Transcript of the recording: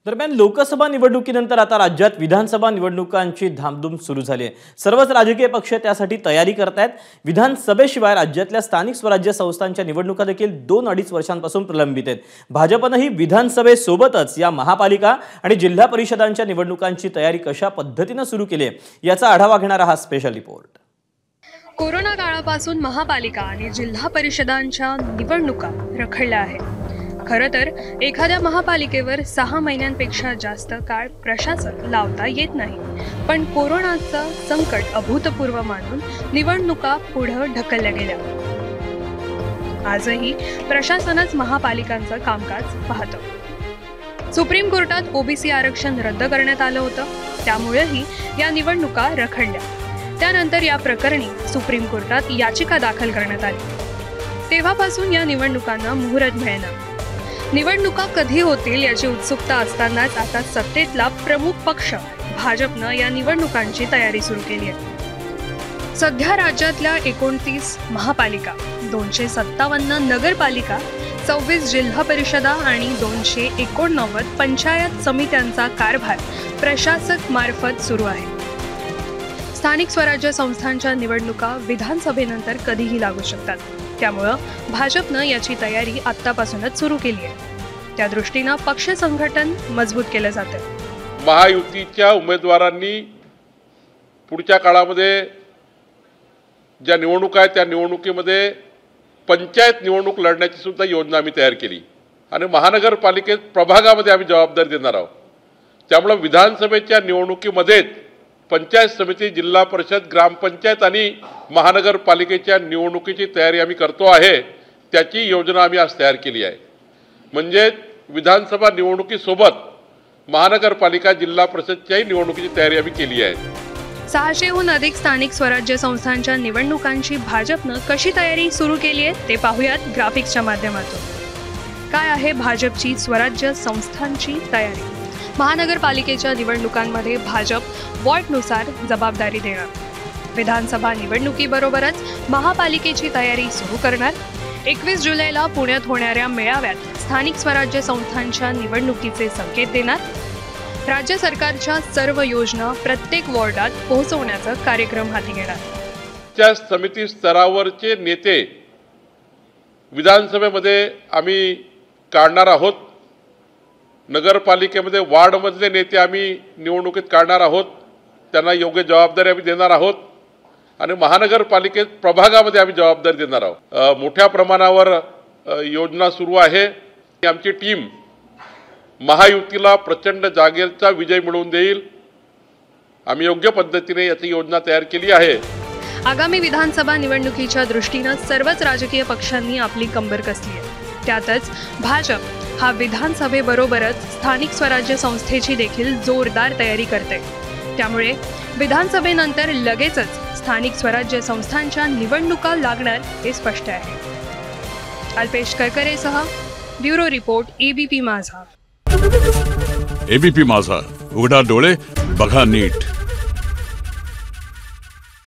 दरम्यान लोकसभा निवडणुकीनंतर आता राज्यात विधानसभा निवडणुकांची धामधूम सुरू झाली आहे। सर्वच राजकीय पक्ष त्यासाठी तयारी करतायत। विधानसभेशिवाय राज्यातल्या स्थानिक स्वराज्य संस्थांच्या निवडणुका देखील 2-2.5 वर्षांपासून प्रलंबित आहेत। भाजपनेही विधानसभेसोबतच या महापालिका आणि जिल्हा परिषदांच्या निवडणुकांची तयारी कशा पद्धतीने सुरू केली आहे याचा आढावा घेणारा हा स्पेशल रिपोर्ट। कोरोना काळापासून महापालिका आणि जिल्हा परिषदांच्या निवडणुका रखडल्या आहेत। खरं तर एखाद्या महापालिकेवर 6 महिन्यांपेक्षा जास्त काळ प्रशासक लावता येत नाही, पण कोरोनाचं संकट अभूतपूर्व मानून निवडणुका पुढे ढकलल्या गेल्या। आजही प्रशासनच महापालिकांचं कामकाज पाहतं। सुप्रीम कोर्टात ओबीसी आरक्षण रद्द करण्यात आलं होतं, त्यामुळेही या निवडणुका रखडल्या। त्यानंतर या प्रकरणी सुप्रीम कोर्टात याचिका दाखल करण्यात आली। तेव्हापासून या निवडणुकांना मुहूर्त मिळेना। निवडणुका कधी होतील याची उत्सुकता असतानाच आता सत्तेतला प्रमुख पक्ष भाजपनं या निवडणुकांची तयारी सुरू केली आहे। सध्या राज्यातल्या 29 महापालिका, 257 नगरपालिका, 24 जिल्हा परिषदा आणि 289 पंचायत समित्यांचा कारभार प्रशासक मार्फत सुरू आहे। स्थानिक स्वराज्य संस्थांच्या निवडणुका विधानसभेनंतर कधीही लागू शकतात, त्यामुळे भाजपनं याची तयारी आत्तापासूनच सुरू केली आहे। त्या दृष्टीने पक्ष संघटन मजबूत केलं जातं। महायुतीच्या उमेदवारांनी पुढच्या काळामध्ये ज्या निवडणुका आहेत त्या निवडणुकीमध्ये पंचायत निवडणूक लढण्याची सुद्धा योजना आम्ही तयार केली आणि महानगरपालिकेत प्रभागामध्ये आम्ही जबाबदारी देणार आहोत। त्यामुळे विधानसभेच्या निवडणुकीमध्ये पंचायत समिती, जिल्हा परिषद, ग्रामपंचायत आणि महानगरपालिकेच्या निवडणुकीची तयारी आम्ही करतो आहे, त्याची योजना आम्ही आज तयार केली आहे। म्हणजे विधानसभा निवडणुकीसोबत महानगरपालिका, जिल्हा परिषदच्याही निवडणुकीची तयारी आम्ही केली आहे। 600हून अधिक स्थानिक स्वराज्य संस्थांच्या निवडणुकांची भाजपनं कशी तयारी सुरू केली आहे ते पाहूयात ग्राफिक्सच्या माध्यमातून। काय आहे भाजपची स्वराज्य संस्थांची तयारी? महानगरपालिकेच्या निवडणुकांमध्ये भाजप वॉर्डनुसार जबाबदारी देणार। विधानसभा निवडणुकीबरोबरच महापालिकेची तयारी सुरू करणार। 21 जुलैला पुण्यात होणाऱ्या मेळाव्यात स्थानिक स्वराज्य संस्थांच्या निवडणुकीचे संकेत देणार। राज्य सरकारच्या सर्व योजना प्रत्येक वॉर्डात पोहोचवण्याचा कार्यक्रम हाती घेणार। त्या समिती स्तरावरचे नेते विधानसभेमध्ये आम्ही काढणार आहोत। नगरपालिकेमध्ये वार्डमधले नेते आम्ही निवडणुकीत काढणार आहोत, त्यांना योग्य जबाबदारी आम्ही देणार आहोत आणि महानगरपालिकेत प्रभागामध्ये आम्ही जबाबदारी देणार आहोत। मोठ्या प्रमाणावर योजना सुरू आहे। आमची टीम महायुतीला प्रचंड जागेचा विजय मिळवून देईल। आम्ही योग्य पद्धतीने याची योजना तयार केली आहे। आगामी विधानसभा निवडणुकीच्या दृष्टीने सर्वच राजकीय पक्षांनी आपली कंबर कसली आहे। त्यातच भाजप हा विधानसभेबरोबरच स्थानिक स्वराज्य संस्थेची देखील जोरदार तयारी करते। त्यामुळे विधानसभेनंतर लगेचच स्थानिक स्वराज्य संस्थांच्या निवडणुका लागणार हे स्पष्ट आहे। अल्पेश करकरेसह ब्युरो रिपोर्ट एबीपी माझा। एबीपी माझा, उघडा डोळे बघा नीट।